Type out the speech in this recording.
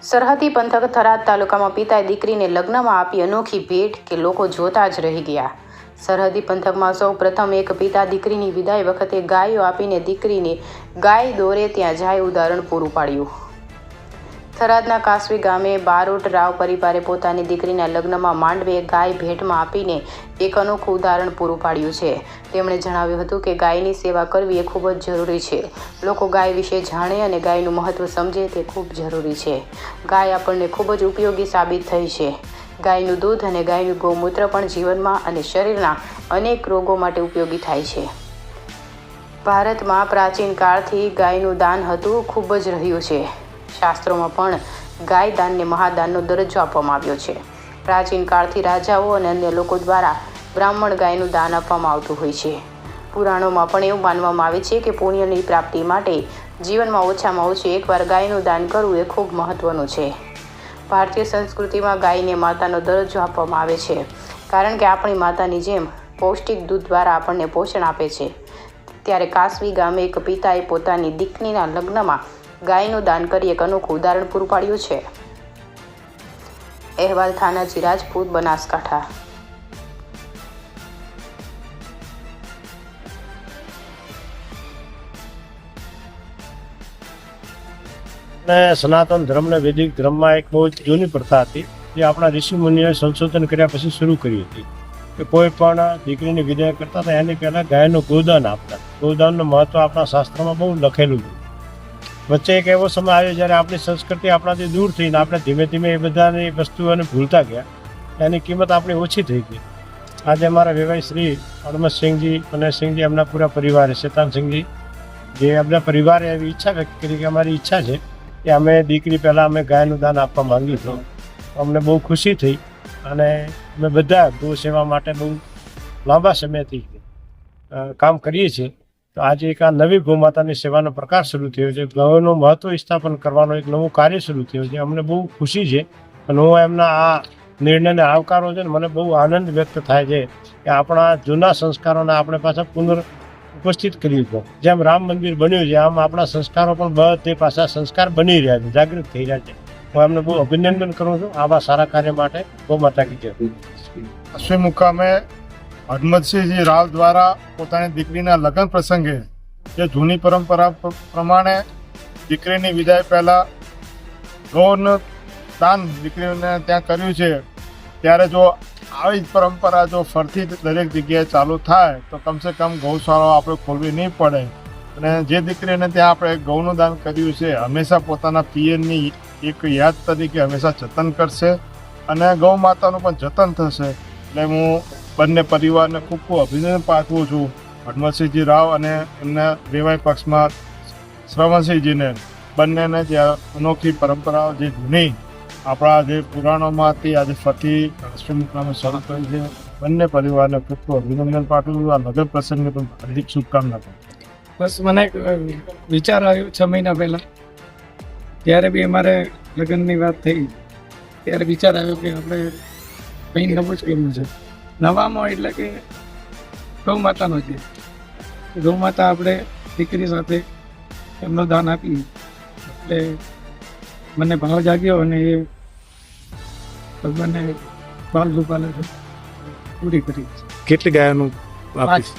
સરહદી પંથક થરાદ તાલુકામાં પિતાએ દીકરીને લગ્નમાં આપી અનોખી ભેટ કે લોકો જોતા જ રહી ગયા। સરહદી પંથકમાં સૌ પ્રથમ એક પિતા દીકરીની વિદાય વખતે ગાયો આપીને દીકરીને ગાય દોરે ત્યાં જાય ઉદાહરણ પૂરું પાડ્યું। થરાદના કાસવી ગામે બારોટ રાવ પરિવારે પોતાની દીકરીના લગ્નમાં માંડવે ગાય ભેટમાં આપીને એક અનોખું ઉદાહરણ પૂરું પાડ્યું છે। તેમણે જણાવ્યું હતું કે ગાયની સેવા કરવી એ ખૂબ જ જરૂરી છે। લોકો ગાય વિશે જાણે અને ગાયનું મહત્ત્વ સમજે તે ખૂબ જરૂરી છે। ગાય આપણને ખૂબ જ ઉપયોગી સાબિત થઈ છે। ગાયનું દૂધ અને ગાયનું ગૌમૂત્ર પણ જીવનમાં અને શરીરના અનેક રોગો માટે ઉપયોગી થાય છે। ભારતમાં પ્રાચીન કાળથી ગાયનું દાન હતું ખૂબ જ રહ્યું છે। શાસ્ત્રોમાં પણ ગાય દાનને મહાદાનનો દરજ્જો આપવામાં આવ્યો છે। પ્રાચીન કાળથી રાજાઓ અને અન્ય લોકો દ્વારા બ્રાહ્મણ ગાયનું દાન આપવામાં આવતું હોય છે। પુરાણોમાં પણ એવું માનવામાં આવે છે કે પુણ્યની પ્રાપ્તિ માટે જીવનમાં ઓછામાં ઓછું એકવાર ગાયનું દાન કરવું એ ખૂબ મહત્ત્વનું છે। ભારતીય સંસ્કૃતિમાં ગાયને માતાનો દરજ્જો આપવામાં આવે છે, કારણ કે આપણી માતાની જેમ પૌષ્ટિક દૂધ દ્વારા આપણને પોષણ આપે છે। ત્યારે કાસવી ગામે એક પિતાએ પોતાની દીકરીના લગ્નમાં ગાયનું દાન કરી એક અનોખું ઉદાહરણ પૂરું પાડ્યું છે। અહેવાલ થાનાજી રાજપૂત, બનાસકાંઠા। સનાતન ધર્મ ને વૈદિક ધર્મમાં એક બહુ જૂની પ્રથા હતી જે આપણા ઋષિ મુનિઓએ સંશોધન કર્યા પછી શરૂ કરી હતી કે કોઈ પણ દીકરીની વિદાય કરતા હતા એની પહેલા ગાયનું ગોદાન આપતા। ગોદાનનું મહત્વ આપણા શાસ્ત્રમાં બહુ લખેલું છે। વચ્ચે એક એવો સમય આવ્યો જ્યારે આપણી સંસ્કૃતિ આપણાથી દૂર થઈને આપણે ધીમે ધીમે એ બધાની વસ્તુઓને ભૂલતા ગયા, એની કિંમત આપણી ઓછી થઈ ગઈ। આજે અમારા વેવાઈ શ્રી હડમતસિંહજી, પનેશસિંહજી, એમના પૂરા પરિવારે, શેતાનસિંહજી, જે એમના પરિવારે એવી ઈચ્છા વ્યક્ત કરી કે અમારી ઈચ્છા છે કે અમે દીકરી પહેલાં અમે ગાયનું દાન આપવા માંગીએ છીએ। અમને બહુ ખુશી થઈ અને અમે બધા ગૌ સેવા માટે બહુ લાંબા સમયથી કામ કરીએ છીએ। તો આજે એક આ નવી ગૌમાતાની સેવાનો પ્રકાર શરૂ થયો છે। ગૌનું મહત્વ સ્થાપન કરવાનો એક નવું કાર્ય શરૂ થયું છે। અમને બહુ ખુશી છે અને હું એમના આ નિર્ણયને આવકારો છે ને મને બહુ આનંદ વ્યક્ત થાય છે કે આપણા જૂના સંસ્કારોને આપણે પાછા ઉપસ્થિત કર્યું છે। જેમ રામ મંદિર બન્યું છે આમ આપણા સંસ્કારો પણ બધે પાછા સંસ્કાર બની રહ્યા છે, જાગૃત થઈ રહ્યા છે। હું એમને બહુ અભિનંદન કરું છું આવા સારા કાર્ય માટે। ગૌ માતા કી જય। કાસવી મુકામે હડમતસિંહજી રાવ દ્વારા પોતાની દીકરીના લગ્ન પ્રસંગે જે જૂની પરંપરા પ્રમાણે દીકરીની વિદાય પહેલાં ગૌનું દાન દીકરીને ત્યાં કર્યું છે, ત્યારે જો આવી જ પરંપરા જો ફરતી દરેક જગ્યાએ ચાલુ થાય તો કમસે કમ ગૌશાળાઓ આપણે ખોલવી નહીં પડે। અને જે દીકરીને ત્યાં આપણે ગૌનું દાન કર્યું છે હંમેશા પોતાના પિયરની એક યાદ તરીકે હંમેશા જતન કરશે અને ગૌ માતાનું પણ જતન થશે। એટલે હું બંને પરિવારને ખૂબ ખૂબ અભિનંદન પાઠવું છું। હડમતસિંહજી રાવ અને એમના વેવાઈ પક્ષમાં શ્રવણસિંહજીને બંનેને જે અનોખી પરંપરાઓ જે જૂની આપણા જે પુરાણોમાં હતી આજે ફરતી કાસવી મુકામે શરૂ કરી છે। બંને પરિવારને ખૂબ ખૂબ અભિનંદન પાઠવું છું। આ લગ્ન પ્રસંગે પણ હાર્દિક શુભકામના પાઠવું। બસ મને એક વિચાર આવ્યો 6 મહિના પહેલાં, ત્યારે બી અમારે લગ્નની વાત થઈ ત્યારે વિચાર આવ્યો કે આપણે કંઈ નવું જ કરવું છે। નવામાં એટલે કે ગૌ માતાનો છે। ગૌ માતા આપણે દીકરી સાથે એમનું દાન આપ્યું એટલે મને ભાવ જાગ્યો અને એ ભગવાનને બાલ રૂપાલે પૂરી કરી। કેટલી ગાયનું 5